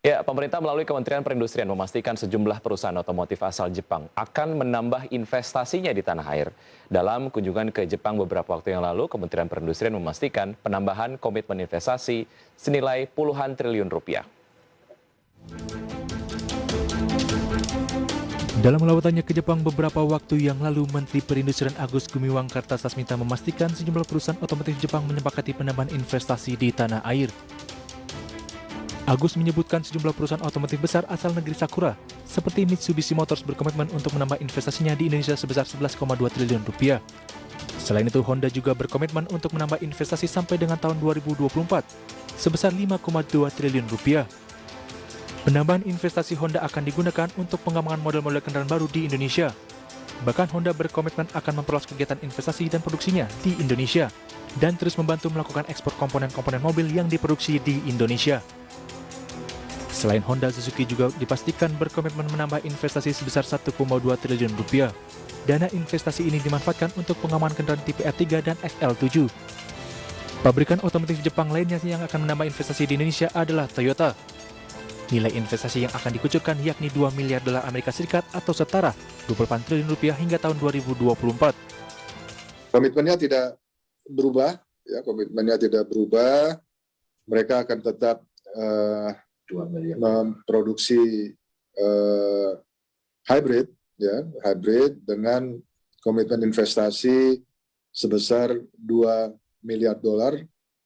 Ya, pemerintah melalui Kementerian Perindustrian memastikan sejumlah perusahaan otomotif asal Jepang akan menambah investasinya di tanah air. Dalam kunjungan ke Jepang beberapa waktu yang lalu, Kementerian Perindustrian memastikan penambahan komitmen investasi senilai puluhan triliun rupiah. Dalam lawatannya ke Jepang beberapa waktu yang lalu, Menteri Perindustrian Agus Gumiwang Kartasasmita memastikan sejumlah perusahaan otomotif Jepang menyepakati penambahan investasi di tanah air. Agus menyebutkan sejumlah perusahaan otomotif besar asal negeri Sakura, seperti Mitsubishi Motors berkomitmen untuk menambah investasinya di Indonesia sebesar 11,2 triliun rupiah. Selain itu, Honda juga berkomitmen untuk menambah investasi sampai dengan tahun 2024, sebesar 5,2 triliun rupiah. Penambahan investasi Honda akan digunakan untuk pengembangan model-model kendaraan baru di Indonesia. Bahkan Honda berkomitmen akan memperluas kegiatan investasi dan produksinya di Indonesia dan terus membantu melakukan ekspor komponen-komponen mobil yang diproduksi di Indonesia. Selain Honda, Suzuki juga dipastikan berkomitmen menambah investasi sebesar 1,2 triliun rupiah. Dana investasi ini dimanfaatkan untuk pengembangan kendaraan tipe R3 dan XL7. Pabrikan otomotif Jepang lainnya yang akan menambah investasi di Indonesia adalah Toyota. Nilai investasi yang akan dikucurkan yakni 2 miliar dolar Amerika Serikat atau setara 28 triliun rupiah hingga tahun 2024. Komitmennya tidak berubah, komitmennya tidak berubah. Mereka akan tetap memproduksi hybrid dengan komitmen investasi sebesar 2 miliar dolar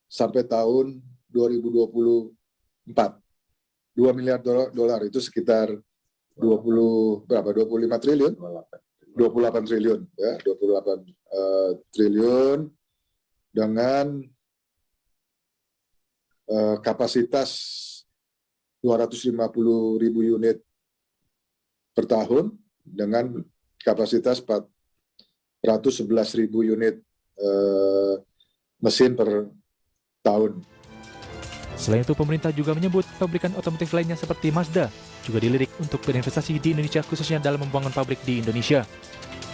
sampai tahun 2024. 2 miliar dolar itu sekitar 25 triliun? 28 triliun, 28 triliun dengan kapasitas 250.000 unit per tahun dengan kapasitas 411.000 unit mesin per tahun. Selain itu, pemerintah juga menyebut pabrikan otomotif lainnya seperti Mazda juga dilirik untuk berinvestasi di Indonesia, khususnya dalam membangun pabrik di Indonesia.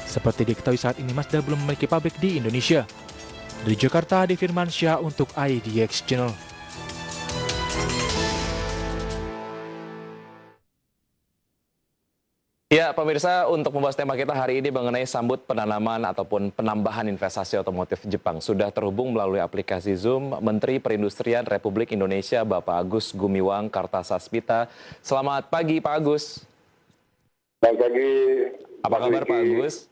Seperti diketahui saat ini, Mazda belum memiliki pabrik di Indonesia. Dari Jakarta, Adi Firmansyah untuk IDX Channel. Ya, pemirsa, untuk membahas tema kita hari ini mengenai sambut penanaman ataupun penambahan investasi otomotif Jepang. Sudah terhubung melalui aplikasi Zoom Menteri Perindustrian Republik Indonesia, Bapak Agus Gumiwang Kartasasmita. Selamat pagi, Pak Agus. Selamat pagi. Apa kabar, Pak Agus?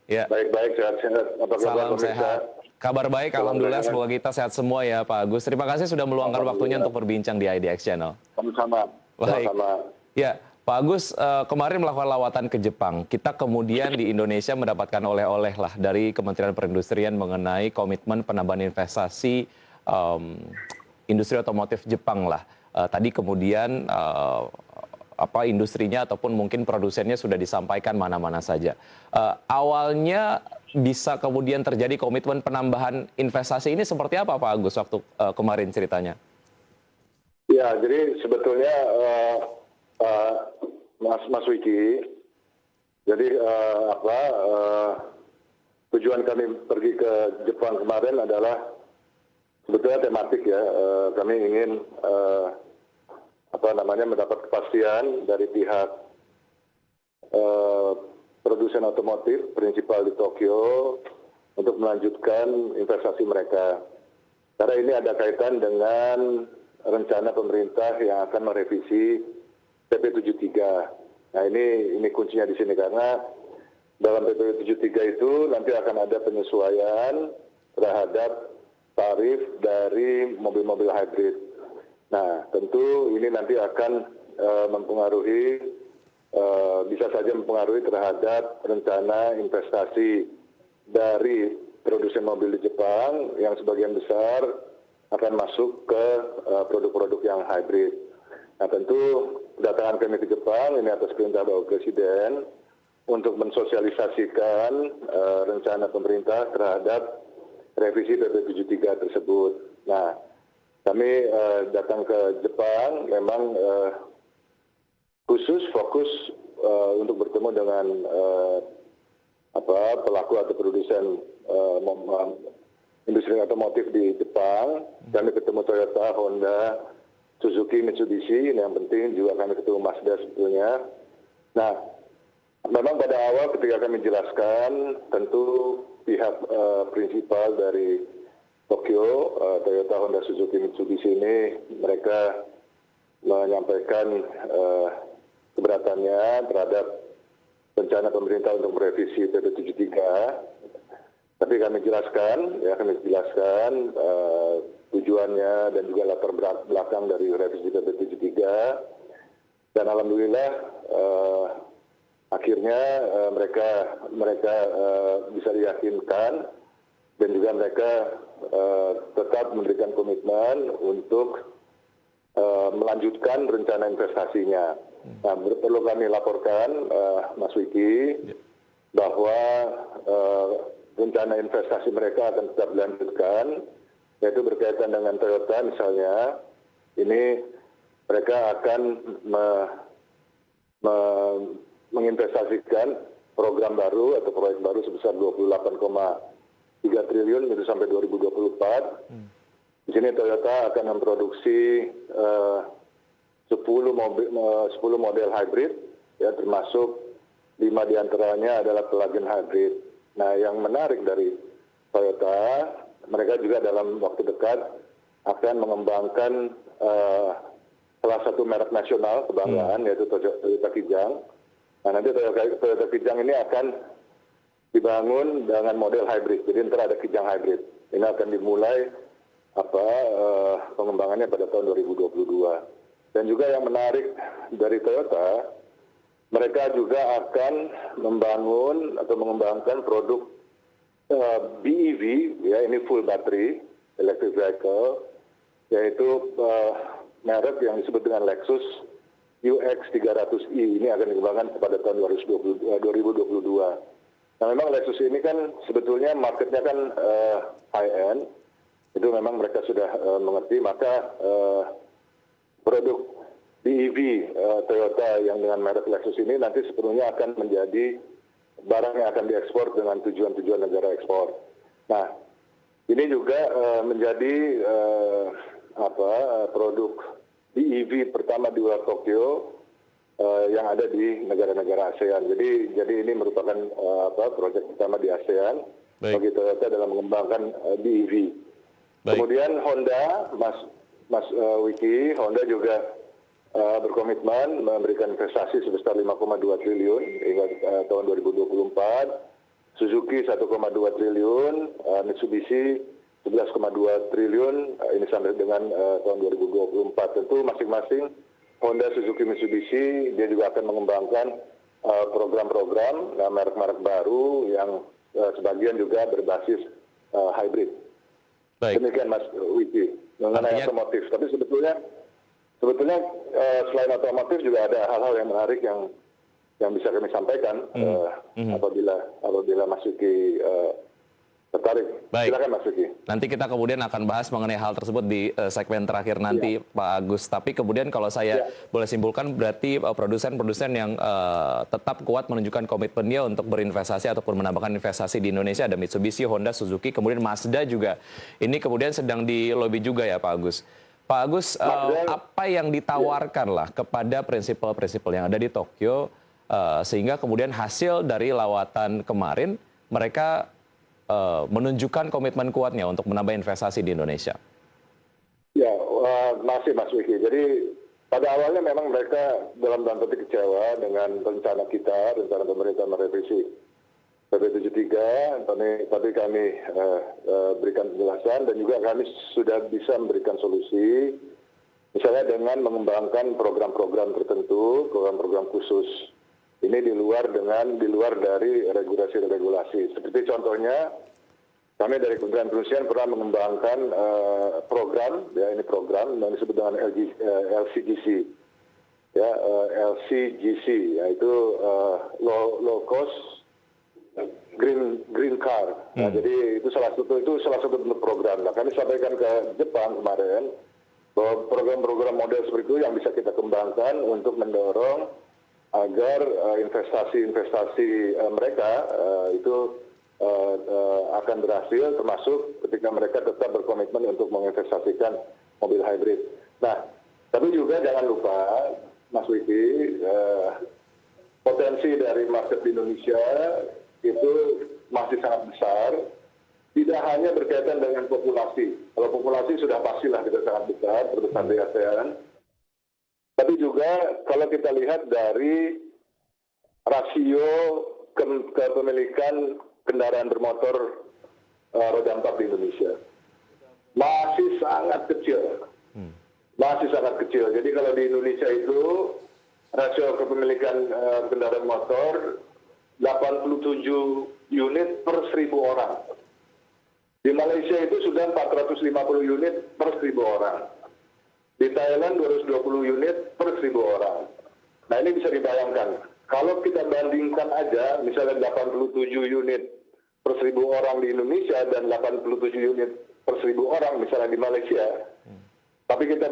Ya. Baik-baik, sehat-sehat. Apa kabar, Salam sehat. Kabar baik, alhamdulillah. Semoga kita sehat semua ya, Pak Agus. Terima kasih sudah meluangkan waktunya untuk berbincang di IDX Channel. Sama-sama. Baik. Ya, Pak Agus, kemarin melakukan lawatan ke Jepang. Kita kemudian di Indonesia mendapatkan oleh-oleh lah dari Kementerian Perindustrian mengenai komitmen penambahan investasi industri otomotif Jepang lah. Tadi kemudian industrinya ataupun mungkin produsennya sudah disampaikan mana-mana saja. Awalnya bisa kemudian terjadi komitmen penambahan investasi ini seperti apa, Pak Agus, waktu kemarin ceritanya? Ya, jadi sebetulnya Mas Wiki, jadi tujuan kami pergi ke Jepang kemarin adalah sebetulnya tematik ya. Kami ingin mendapat kepastian dari pihak produsen otomotif prinsipal di Tokyo untuk melanjutkan investasi mereka. Karena ini ada kaitan dengan rencana pemerintah yang akan merevisi PP 73. Nah, ini kuncinya di sini karena dalam PP 73 itu nanti akan ada penyesuaian terhadap tarif dari mobil-mobil hybrid. Nah, tentu ini nanti akan bisa saja mempengaruhi terhadap rencana investasi dari produsen mobil di Jepang yang sebagian besar akan masuk ke produk-produk yang hybrid. Nah, tentu kedatangan kami ke Jepang ini atas perintah Bapak Presiden untuk mensosialisasikan rencana pemerintah terhadap revisi PP 73 tersebut. Nah, kami datang ke Jepang memang fokus untuk bertemu dengan pelaku atau produsen industri otomotif di Jepang. Kami ketemu Toyota, Honda, Suzuki, Mitsubishi, ini yang penting juga kami ketemu Mazda sebetulnya. Nah, memang pada awal ketika kami jelaskan, tentu pihak prinsipal dari Tokyo, Toyota, Honda, Suzuki, Mitsubishi ini mereka menyampaikan keberatannya terhadap rencana pemerintah untuk merevisi PP 73. Tapi kami jelaskan tujuannya dan juga latar belakang dari revisi PP 73. Dan alhamdulillah akhirnya mereka bisa diyakinkan dan juga mereka tetap memberikan komitmen untuk melanjutkan rencana investasinya. Nah, perlu kami laporkan, Mas Wiki, bahwa rencana investasi mereka akan tetap dilanjutkan, yaitu berkaitan dengan Toyota misalnya. Ini mereka akan menginvestasikan program baru atau proyek baru sebesar 28,3 triliun itu sampai 2024. Di sini Toyota akan memproduksi 10 model hybrid, ya, termasuk 5 diantaranya adalah plug-in hybrid. Nah, yang menarik dari Toyota, mereka juga dalam waktu dekat akan mengembangkan salah satu merek nasional kebanggaan, yaitu Toyota Kijang. Nah, nanti Toyota Kijang ini akan dibangun dengan model hybrid. Jadi ntar ada Kijang hybrid. Ini akan dimulai pengembangannya pada tahun 2022. Dan juga yang menarik dari Toyota, mereka juga akan membangun atau mengembangkan produk BEV, ya, ini full battery electric vehicle, yaitu merek yang disebut dengan Lexus UX 300i. Ini akan dikembangkan pada tahun 2022. Nah, memang Lexus ini kan sebetulnya marketnya kan high end, itu memang mereka sudah mengerti, maka produk BEV Toyota yang dengan merek Lexus ini nanti sepenuhnya akan menjadi barang yang akan diekspor dengan tujuan-tujuan negara ekspor. Nah, ini juga menjadi produk BEV pertama di luar Tokyo yang ada di negara-negara ASEAN. Jadi ini merupakan proyek pertama di ASEAN bagi Toyota dalam mengembangkan BEV. Kemudian Honda, Mas Wiki, Honda juga berkomitmen memberikan investasi sebesar 5,2 triliun hingga tahun 2024, Suzuki 1,2 triliun, Mitsubishi 11,2 triliun, ini sampai dengan tahun 2024. Tentu masing-masing Honda, Suzuki, Mitsubishi dia juga akan mengembangkan program-program merek-merek baru yang sebagian juga berbasis hybrid. Demikian Mas Wiki mengenai otomotif. Tapi sebetulnya selain otomotif juga ada hal-hal yang menarik yang bisa kami sampaikan apabila Mas Wiki tertarik. Silakan Mas Wiki. Nanti kita kemudian akan bahas mengenai hal tersebut di segmen terakhir nanti, Pak Agus. Tapi kemudian kalau saya boleh simpulkan, berarti produsen-produsen yang tetap kuat menunjukkan komitmennya untuk berinvestasi ataupun menambahkan investasi di Indonesia ada Mitsubishi, Honda, Suzuki, kemudian Mazda juga. Ini kemudian sedang dilobi juga ya Pak Agus. Pak Agus, apa yang ditawarkan lah kepada prinsipal-prinsipal yang ada di Tokyo sehingga kemudian hasil dari lawatan kemarin mereka menunjukkan komitmen kuatnya untuk menambah investasi di Indonesia? Ya, masih Mas Wiki. Jadi pada awalnya memang mereka dalam tanda petik kecewa dengan rencana pemerintah merevisi PP 73, tapi kami berikan penjelasan dan juga kami sudah bisa memberikan solusi, misalnya dengan mengembangkan program-program tertentu, program-program khusus. Ini di luar dari regulasi-regulasi. Seperti contohnya, kami dari Kementerian Perindustrian pernah mengembangkan program, ya ini program yang disebut dengan LCGC, ya LCGC, yaitu low cost green car. Nah, jadi itu salah satu bentuk program. Nah, kami sampaikan ke Jepang kemarin bahwa program-program model seperti itu yang bisa kita kembangkan untuk mendorong agar investasi mereka itu akan berhasil, termasuk ketika mereka tetap berkomitmen untuk menginvestasikan mobil hybrid. Nah, Tapi juga jangan lupa, Mas Wiki, potensi dari market di Indonesia itu masih sangat besar. Tidak hanya berkaitan dengan populasi. Kalau populasi sudah pastilah kita sangat besar, terbesar di ASEAN. Tapi juga kalau kita lihat dari rasio kepemilikan kendaraan bermotor roda 4 di Indonesia. Masih sangat kecil. Masih sangat kecil. Jadi kalau di Indonesia itu rasio kepemilikan kendaraan motor 87 unit per 1.000 orang. Di Malaysia itu sudah 450 unit per 1.000 orang. Di Thailand 220 unit per 1.000 orang. Nah ini bisa dibayangkan. Kalau kita bandingkan aja, misalnya 87 unit per 1.000 orang di Indonesia dan 87 unit per 1.000 orang misalnya di Malaysia, tapi kita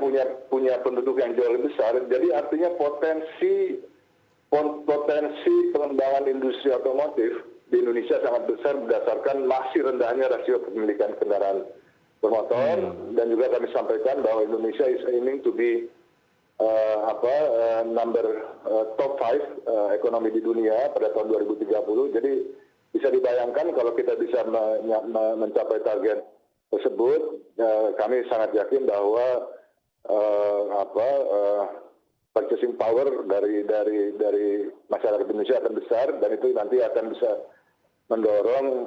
punya penduduk yang jauh lebih besar, jadi artinya potensi pengembangan industri otomotif di Indonesia sangat besar berdasarkan masih rendahnya rasio kepemilikan kendaraan bermotor, dan juga kami sampaikan bahwa Indonesia is aiming to be top 5 ekonomi di dunia pada tahun 2030. Jadi bisa dibayangkan kalau kita bisa mencapai target tersebut, kami sangat yakin bahwa purchasing power dari masyarakat Indonesia akan besar, dan itu nanti akan bisa mendorong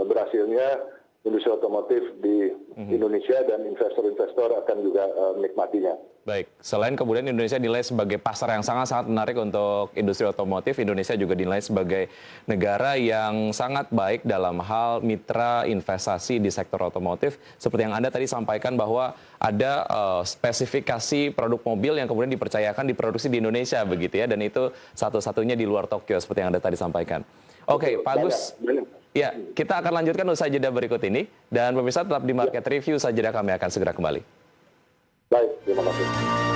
berhasilnya industri otomotif di Indonesia, dan investor-investor akan juga menikmatinya. Baik, selain kemudian Indonesia dinilai sebagai pasar yang sangat-sangat menarik untuk industri otomotif, Indonesia juga dinilai sebagai negara yang sangat baik dalam hal mitra investasi di sektor otomotif. Seperti yang Anda tadi sampaikan bahwa ada spesifikasi produk mobil yang kemudian dipercayakan diproduksi di Indonesia begitu ya, dan itu satu-satunya di luar Tokyo seperti yang Anda tadi sampaikan. Oke, Pak Agus. Ya, kita akan lanjutkan usai jeda berikut ini, dan pemirsa tetap di Market Review, usai jeda kami akan segera kembali. Baik, terima kasih.